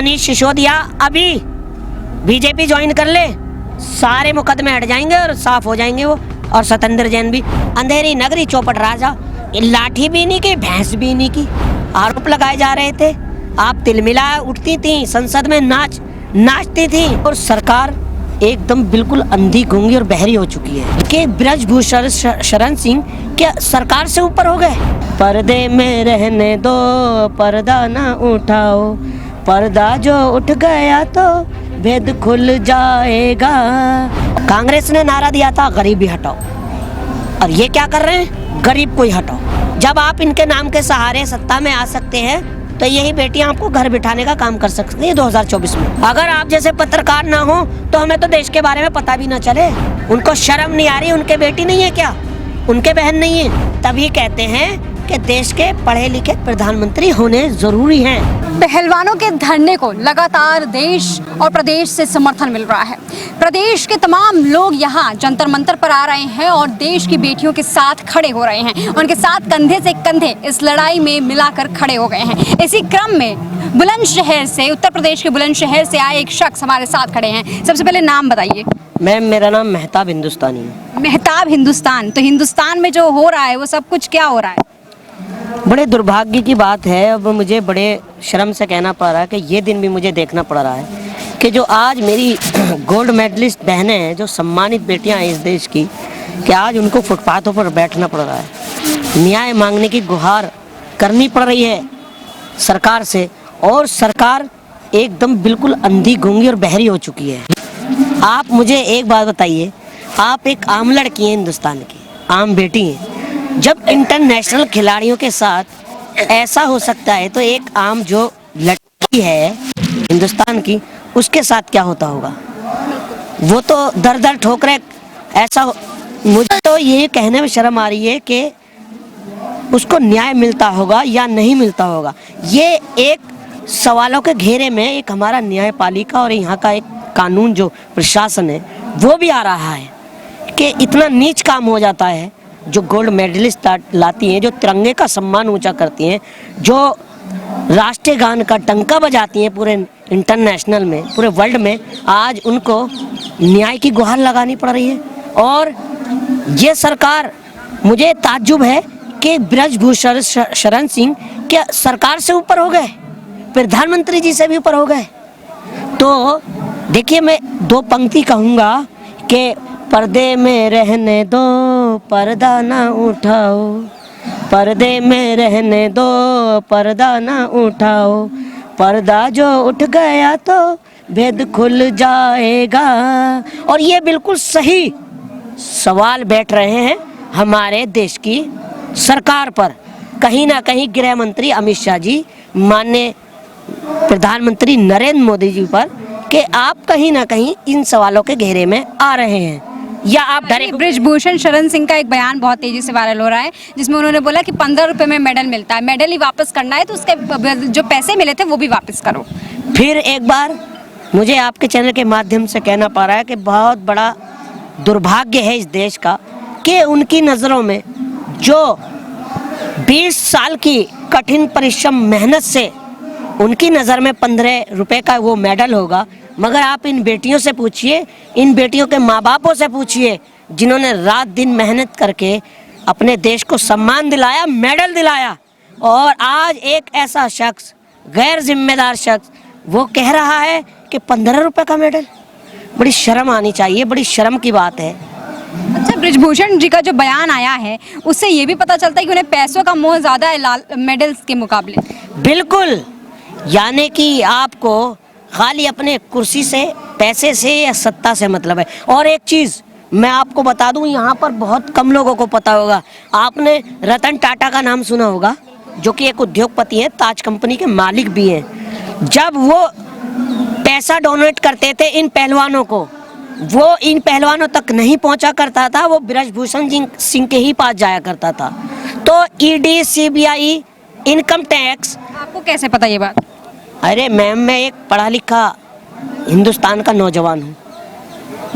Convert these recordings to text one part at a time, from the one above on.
मनीष सिसोदिया अभी BJP join कर ले, सारे मुकदमे हट जाएंगे और साफ हो जाएंगे वो। और सत्येंद्र जैन भी, अंधेरी नगरी चौपट राजा, लाठी भी नहीं की, भैंस भी नहीं की, आरोप लगाए जा रहे थे। आप तिलमिला उठती थी, संसद में नाचती थी, और सरकार एकदम बिल्कुल अंधी, गूंगी और बहरी हो चुकी है कि ब्रजभूषण शरण सिंह क्या सरकार से ऊपर हो गए। पर्दे में रहने दो, पर्दा ना उठाओ, पर्दा जो उठ गया तो भेद खुल जाएगा। कांग्रेस ने नारा दिया था गरीबी हटाओ, और ये क्या कर रहे हैं, गरीब को ही हटाओ। जब आप इनके नाम के सहारे सत्ता में आ सकते हैं तो यही बेटियां आपको घर बिठाने का काम कर सकती हैं 2024 में। अगर आप जैसे पत्रकार ना हो तो हमें तो देश के बारे में पता भी ना चले। उनको शर्म नहीं आ रही, उनके बेटी नहीं है क्या, उनके बहन नहीं है? तभी कहते हैं कि देश के पढ़े लिखे प्रधानमंत्री होने जरूरी हैं। पहलवानों के धरने को लगातार देश और प्रदेश से समर्थन मिल रहा है। प्रदेश के तमाम लोग यहाँ जंतर मंतर पर आ रहे हैं और देश की बेटियों के साथ खड़े हो रहे हैं, उनके साथ कंधे से कंधे इस लड़ाई में मिलाकर खड़े हो गए हैं। इसी क्रम में बुलंदशहर से, उत्तर प्रदेश के बुलंदशहर से आए एक शख्स हमारे साथ खड़े हैं। सबसे पहले नाम बताइए। मैम, मेरा नाम मेहताब हिंदुस्तानी है। मेहताब हिंदुस्तान, तो हिंदुस्तान में जो हो रहा है वो सब कुछ क्या हो रहा है? बड़े दुर्भाग्य की बात है, अब मुझे बड़े शर्म से कहना पड़ रहा है कि ये दिन भी मुझे देखना पड़ रहा है कि जो आज मेरी गोल्ड मेडलिस्ट बहनें हैं, जो सम्मानित बेटियां हैं इस देश की, कि आज उनको फुटपाथों पर बैठना पड़ रहा है। न्याय मांगने की गुहार करनी पड़ रही है सरकार से, और सरकार एकदम बिल्कुल अंधी, गूंगी और बहरी हो चुकी है। आप मुझे एक बात बताइए, आप एक आम लड़की हैं, हिंदुस्तान की आम बेटी हैं। जब इंटरनेशनल खिलाड़ियों के साथ ऐसा हो सकता है तो एक आम जो लड़की है हिंदुस्तान की, उसके साथ क्या होता होगा? वो तो दर दर ठोकरे ऐसा मुझे तो ये कहने में शर्म आ रही है कि उसको न्याय मिलता होगा या नहीं मिलता होगा। ये एक सवालों के घेरे में एक हमारा न्यायपालिका और यहाँ का एक कानून जो प्रशासन है वो भी आ रहा है कि इतना नीच काम हो जाता है। जो गोल्ड मेडलिस्ट लाती हैं, जो तिरंगे का सम्मान ऊंचा करती हैं, जो राष्ट्रीय गान का डंका बजाती हैं पूरे इंटरनेशनल में, पूरे वर्ल्ड में, आज उनको न्याय की गुहार लगानी पड़ रही है। और ये सरकार, मुझे ताज्जुब है कि ब्रजभूषण शरण सिंह क्या सरकार से ऊपर हो गए, प्रधानमंत्री जी से भी ऊपर हो गए। तो देखिए, मैं दो पंक्ति कहूँगा कि पर्दे में रहने दो, पर्दा ना उठाओ, पर्दे में रहने दो, पर्दा ना उठाओ, पर्दा जो उठ गया तो भेद खुल जाएगा। और ये बिल्कुल सही सवाल बैठ रहे हैं हमारे देश की सरकार पर। कहीं ना कहीं गृह मंत्री अमित शाह जी, माननीय प्रधानमंत्री नरेंद्र मोदी जी पर, कि आप कहीं ना कहीं इन सवालों के घेरे में आ रहे हैं, या आप डरे? ब्रजभूषण शरण सिंह का एक बयान बहुत तेजी से वायरल हो रहा है, जिसमें उन्होंने बोला कि 15 रुपए में मेडल मिलता है, मेडल ही वापस करना है तो उसके जो पैसे मिले थे वो भी वापस करो। फिर एक बार मुझे आपके चैनल के माध्यम से कहना पड़ रहा है कि बहुत बड़ा दुर्भाग्य है इस देश का कि उनकी नज़रों में जो 20 साल की कठिन परिश्रम मेहनत से उनकी नज़र में 15 रुपए का वो मेडल होगा। मगर आप इन बेटियों से पूछिए, इन बेटियों के माँ बापों से पूछिए, जिन्होंने रात दिन मेहनत करके अपने देश को सम्मान दिलाया, मेडल दिलाया, और आज एक ऐसा शख्स, गैर जिम्मेदार शख्स, वो कह रहा है कि 15 रुपए का मेडल। बड़ी शर्म आनी चाहिए, बड़ी शर्म की बात है। अच्छा, ब्रजभूषण जी का जो बयान आया है उससे ये भी पता चलता है कि उन्हें पैसों का मोह ज़्यादा है मेडल्स के मुकाबले। बिल्कुल, यानी कि आपको खाली अपने कुर्सी से, पैसे से या सत्ता से मतलब है। और एक चीज़ मैं आपको बता दूं, यहाँ पर बहुत कम लोगों को पता होगा, आपने रतन टाटा का नाम सुना होगा, जो कि एक उद्योगपति हैं, ताज कंपनी के मालिक भी हैं। जब वो पैसा डोनेट करते थे इन पहलवानों को, वो इन पहलवानों तक नहीं पहुंचा करता था, वो ब्रजभूषण सिंह के ही पास जाया करता था। तो ईडी, सीबीआई, इनकम टैक्स, आपको कैसे पता ये बात? अरे मैम, मैं एक पढ़ा लिखा हिंदुस्तान का नौजवान हूँ,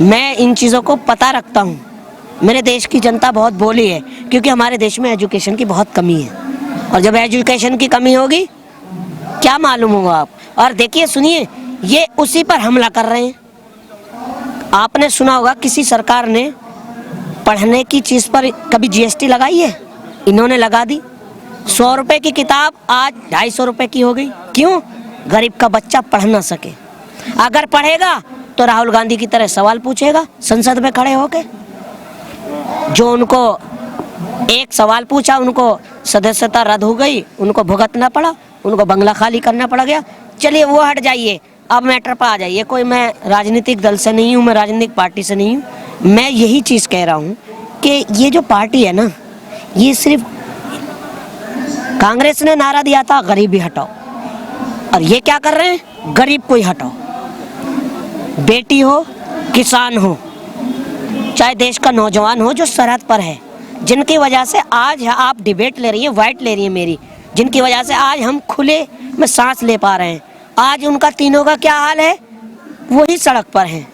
मैं इन चीज़ों को पता रखता हूँ। मेरे देश की जनता बहुत भोली है, क्योंकि हमारे देश में एजुकेशन की बहुत कमी है, और जब एजुकेशन की कमी होगी क्या मालूम होगा आप, और देखिए सुनिए, ये उसी पर हमला कर रहे हैं। आपने सुना होगा किसी सरकार ने पढ़ने की चीज पर कभी जीएसटी लगाई है? इन्होंने लगा दी। 100 रुपए की किताब आज 250 रुपए की हो गई। क्यों? गरीब का बच्चा पढ़ ना सके। अगर पढ़ेगा तो राहुल गांधी की तरह सवाल पूछेगा संसद में खड़े होके। जो उनको एक सवाल पूछा, उनको सदस्यता रद्द हो गई, उनको भुगतना पड़ा, उनको बंगला खाली करना पड़ गया। चलिए वो हट जाइए, अब मैटर पर आ जाइए। कोई मैं राजनीतिक दल से नहीं हूँ, मैं राजनीतिक पार्टी से नहीं हूँ। मैं यही चीज़ कह रहा हूँ कि ये जो पार्टी है ना, ये सिर्फ कांग्रेस ने नारा दिया था गरीबी हटाओ, और ये क्या कर रहे हैं? गरीब को ही हटाओ। बेटी हो, किसान हो, चाहे देश का नौजवान हो जो सरहद पर है, जिनकी वजह से आज आप डिबेट ले रही हैं, वाइट ले रही हैं मेरी, जिनकी वजह से आज हम खुले में सांस ले पा रहे हैं। आज उनका तीनों का क्या हाल है? वही सड़क पर हैं,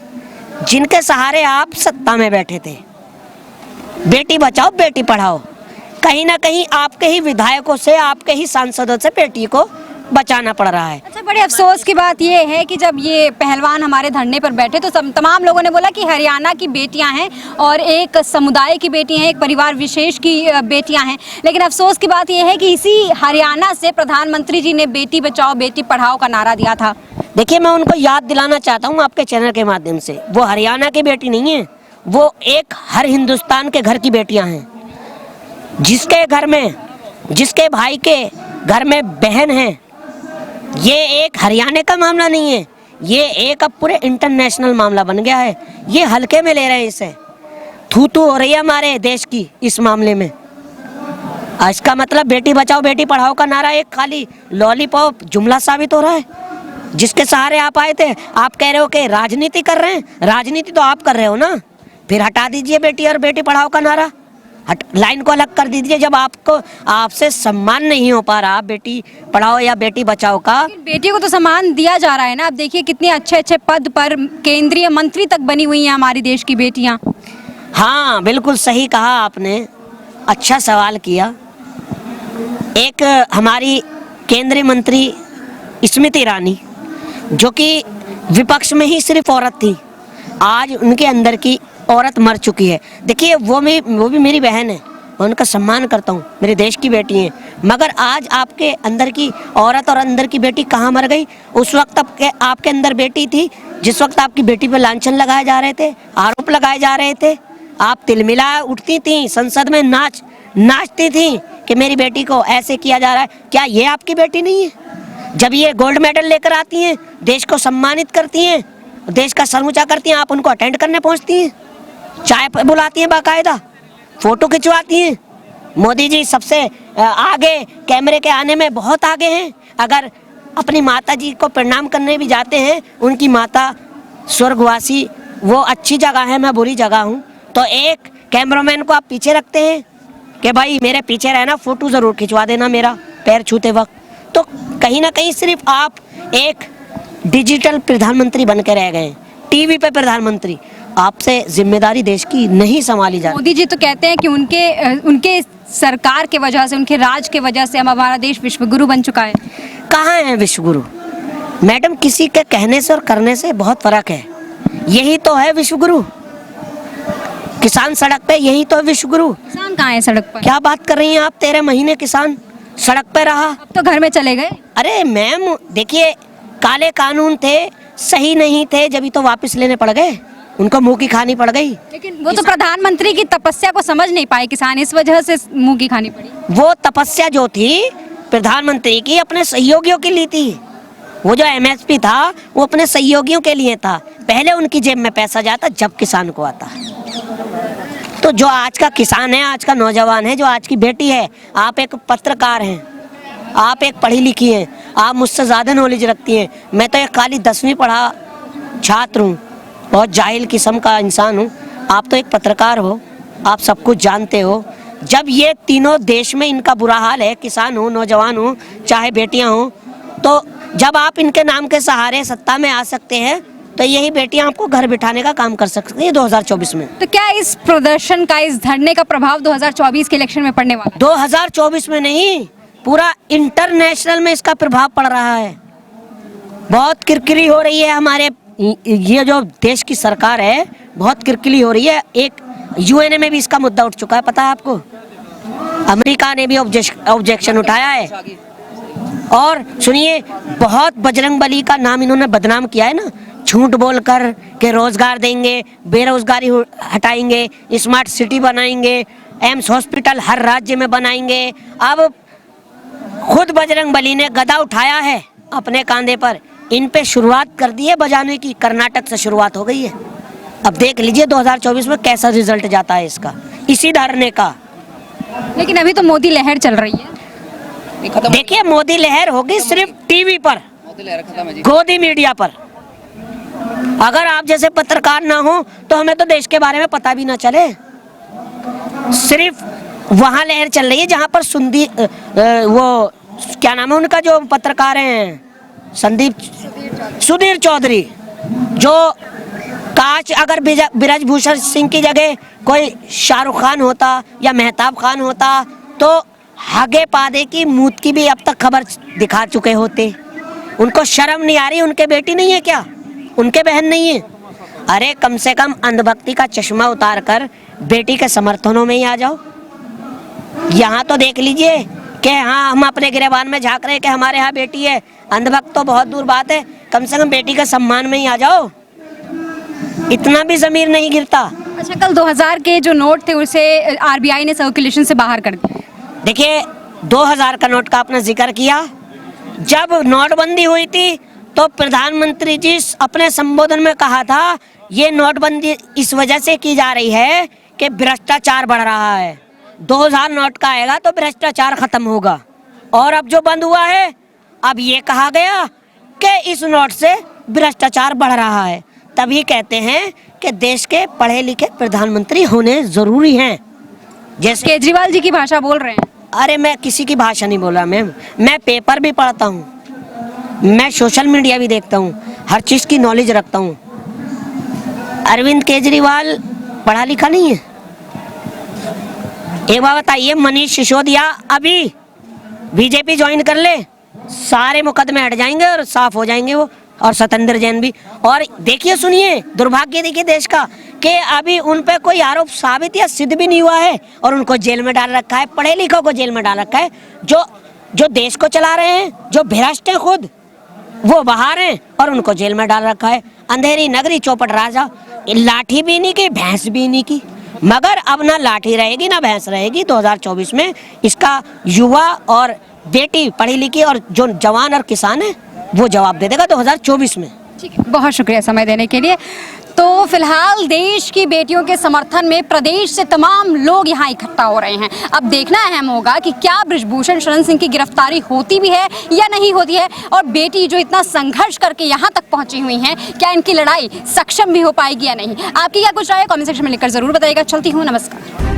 जिनके सहारे आप सत्ता में बैठे थे। बेटी बचाओ बेटी पढ़ाओ, कहीं ना कहीं आपके ही विधायकों से, आपके ही सांसदों से बेटी को बचाना पड़ रहा है। अच्छा, बड़े अफसोस की बात ये है कि जब ये पहलवान हमारे धरने पर बैठे तो तमाम लोगों ने बोला कि हरियाणा की बेटियां हैं और एक समुदाय की बेटियां हैं, एक परिवार विशेष की बेटियां हैं। लेकिन अफसोस की बात ये है कि इसी हरियाणा से प्रधानमंत्री जी ने बेटी बचाओ बेटी पढ़ाओ का नारा दिया था। देखिए, मैं उनको याद दिलाना चाहता हूँ आपके चैनल के माध्यम से, वो हरियाणा की बेटी नहीं है, वो एक हर हिंदुस्तान के घर की बेटियां हैं। जिसके घर में, जिसके भाई के घर में बहन है, ये एक हरियाणा का मामला नहीं है, ये एक अब पूरे इंटरनेशनल मामला बन गया है। ये हल्के में ले रहे हैं इसे। थू थू हो रही है हमारे देश की इस मामले में। इसका मतलब बेटी बचाओ बेटी पढ़ाओ का नारा एक खाली लॉलीपॉप जुमला साबित हो रहा है। जिसके सहारे आप आए थे, आप कह रहे हो कि राजनीति कर रहे हैं। राजनीति तो आप कर रहे हो ना, फिर हटा दीजिए बेटी और बेटी पढ़ाओ का नारा, लाइन को अलग कर दीजिए। जब आपको, आपसे सम्मान नहीं हो पा रहा बेटी पढ़ाओ या बेटी बचाओ का। बेटी को तो सम्मान दिया जा रहा है ना। आप देखिए कितने अच्छे अच्छे पद पर केंद्रीय मंत्री तक बनी हुई हैं हमारी देश की बेटियां। हाँ, बिल्कुल सही कहा आपने, अच्छा सवाल किया। एक हमारी केंद्रीय मंत्री स्मृति ईरानी, जो कि विपक्ष में ही सिर्फ औरत थी, आज उनके अंदर की औरत मर चुकी है। देखिए, वो भी मेरी बहन है, मैं उनका सम्मान करता हूँ, मेरे देश की बेटी हैं। मगर आज आपके अंदर की औरत और अंदर की बेटी कहाँ मर गई? उस वक्त आपके अंदर बेटी थी, जिस वक्त आपकी बेटी पर लांछन लगाए जा रहे थे, आरोप लगाए जा रहे थे। आप तिलमिला उठती थी, संसद में नाचती थी कि मेरी बेटी को ऐसे किया जा रहा है। क्या ये आपकी बेटी नहीं है? जब ये गोल्ड मेडल लेकर आती हैं, देश को सम्मानित करती हैं, देश का सर ऊंचा करती हैं, आप उनको अटेंड करने पहुंचती हैं, चाय पर बुलाती हैं, बाकायदा फोटो खिंचवाती हैं। मोदी जी सबसे आगे, कैमरे के आने में बहुत आगे हैं। अगर अपनी माता जी को प्रणाम करने भी जाते हैं, उनकी माता स्वर्गवासी, वो अच्छी जगह है, मैं बुरी जगह हूँ, तो एक कैमरामैन को आप पीछे रखते हैं कि भाई मेरे पीछे रहना, फोटो जरूर खिंचवा देना मेरा पैर छूते वक्त। तो कहीं ना कहीं सिर्फ आप एक डिजिटल प्रधानमंत्री बन के रह गए, टीवी पे प्रधानमंत्री। आपसे जिम्मेदारी देश की नहीं संभाली जाती। मोदी जी तो कहते हैं कि उनके सरकार के वजह से, उनके राज के वजह से हमारा देश विश्वगुरु बन चुका है। कहाँ है विश्वगुरु? मैडम, किसी के कहने से और करने से बहुत फर्क है। यही तो है विश्वगुरु। किसान सड़क पे, यही तो है विश्वगुरु। किसान कहाँ है सड़क पर? क्या बात कर रही हैं आप? 13 महीने किसान सड़क पे रहा। अब तो घर में चले गए। अरे मैम, देखिए, काले कानून थे, सही नहीं थे, जब तो वापस लेने पड़ गए, उनको मुंह की खानी पड़ गई। लेकिन वो तो प्रधानमंत्री की तपस्या को समझ नहीं पाए किसान, इस वजह से मुंह की खानी पड़ी। वो तपस्या जो थी प्रधानमंत्री की, अपने सहयोगियों के लिए थी। वो जो एमएसपी था, वो अपने सहयोगियों के लिए था। पहले उनकी जेब में पैसा जाता, जब किसान को आता। तो जो आज का किसान है, आज का नौजवान है, जो आज की बेटी है, आप एक पत्रकार हैं, आप एक पढ़ी लिखी हैं, आप मुझसे ज़्यादा नॉलेज रखती हैं। मैं तो एक खाली 10वीं पढ़ा छात्र हूँ, बहुत जाहिल किस्म का इंसान हूँ। आप तो एक पत्रकार हो, आप सब कुछ जानते हो। जब ये तीनों देश में इनका बुरा हाल है, किसान हो, नौजवान हो, चाहे बेटियां हो, तो जब आप इनके नाम के सहारे सत्ता में आ सकते हैं, तो यही बेटियां आपको घर बिठाने का काम कर सकती हैं 2024 में। तो क्या इस प्रदर्शन का, इस धरने का प्रभाव 2024 के इलेक्शन में पड़ने वाला? 2024 में नहीं, पूरा इंटरनेशनल में इसका प्रभाव पड़ रहा है। बहुत किरकिरी हो रही है हमारे, ये जो देश की सरकार है बहुत किरकिरी हो रही है। एक यूएनए में भी इसका मुद्दा उठ चुका है, पता है आपको? अमेरिका ने भी ऑब्जेक्शन उठाया है। और सुनिए, बहुत बजरंगबली का नाम इन्होंने बदनाम किया है ना, झूठ बोलकर के रोजगार देंगे, बेरोजगारी हटाएंगे, स्मार्ट सिटी बनाएंगे, एम्स हॉस्पिटल हर राज्य में बनाएंगे। अब खुद बजरंगबली ने गदा उठाया है अपने कांधे पर, इन पे शुरुआत कर दी है बजाने की। कर्नाटक से शुरुआत हो गई है। अब देख लीजिए 2024 में कैसा रिजल्ट जाता है इसका, इसी धरने का। लेकिन अभी तो मोदी लहर चल रही है। देखिए, मोदी लहर होगी सिर्फ टीवी पर, गोदी मीडिया पर। अगर आप जैसे पत्रकार ना हो तो हमें तो देश के बारे में पता भी ना चले। सिर्फ वहां लहर चल रही है जहां पर वो क्या नाम है उनका, जो पत्रकार हैं, सुधीर चौधरी, जो काश अगर ब्रजभूषण सिंह की जगह कोई शाहरुख खान होता या मेहताब खान होता तो हगे पादे की मूत की भी अब तक खबर दिखा चुके होते। उनको शर्म नहीं आ रही? उनके बेटी नहीं है क्या? उनके बहन नहीं है? अरे कम से कम अंधभक्ति का चश्मा उतार कर बेटी के समर्थनों में ही आ जाओ। यहाँ तो देख लीजिए कि हाँ, हम अपने गिरेबान में झांक रहे हैं कि हमारे यहाँ बेटी है। अंधभक्त तो बहुत दूर बात है, कम से कम बेटी के सम्मान में ही आ जाओ। इतना भी जमीर नहीं गिरता। अच्छा, कल 2000 के जो नोट थे उसे आरबीआई ने सर्कुलेशन से बाहर कर दिया। देखिए, 2000 का नोट का आपने जिक्र किया। जब नोटबंदी हुई थी तो प्रधानमंत्री जी अपने संबोधन में कहा था, ये नोटबंदी इस वजह से की जा रही है कि भ्रष्टाचार बढ़ रहा है। 2000 नोट का आएगा तो भ्रष्टाचार खत्म होगा। और अब जो बंद हुआ है, अब ये कहा गया कि इस नोट से भ्रष्टाचार बढ़ रहा है। तभी कहते हैं कि देश के पढ़े लिखे प्रधानमंत्री होने जरूरी हैं। जैसे केजरीवाल जी की भाषा बोल रहे हैं। अरे मैं किसी की भाषा नहीं बोल रहा मैम, मैं पेपर भी पढ़ता हूँ, मैं सोशल मीडिया भी देखता हूँ, हर चीज की नॉलेज रखता हूँ। अरविंद केजरीवाल पढ़ा लिखा नहीं है? एक बात बताइए, मनीष सिसोदिया अभी बीजेपी ज्वाइन कर ले, सारे मुकदमे हट जाएंगे और साफ हो जाएंगे वो, और सत्येंद्र जैन भी। और देखिए, सुनिए, दुर्भाग्य देखिए देश का कि अभी उन पे कोई आरोप साबित या सिद्ध भी नहीं हुआ है और उनको जेल में डाल रखा है। पढ़े लिखों को जेल में डाल रखा है। जो देश को चला रहे हैं, जो भ्रष्ट हैं खुद, वो बाहर हैं और उनको जेल में डाल रखा है। अंधेरी नगरी चौपट राजा, लाठी भी नहीं की, भैंस भी नहीं की। मगर अब ना लाठी रहेगी ना भैंस रहेगी। 2024 में इसका युवा और बेटी पढ़ी लिखी और जो जवान और किसान है वो जवाब दे देगा 2024 में। ठीक है, बहुत शुक्रिया समय देने के लिए। तो फिलहाल देश की बेटियों के समर्थन में प्रदेश से तमाम लोग यहाँ इकट्ठा हो रहे हैं। अब देखना अहम होगा कि क्या ब्रजभूषण शरण सिंह की गिरफ्तारी होती भी है या नहीं होती है, और बेटी जो इतना संघर्ष करके यहाँ तक पहुँची हुई हैं, क्या इनकी लड़ाई सक्षम भी हो पाएगी या नहीं। आपकी क्या कुछ राय है, कमेंट सेक्शन में लिखकर जरूर बताइएगा। चलती हूँ, नमस्कार।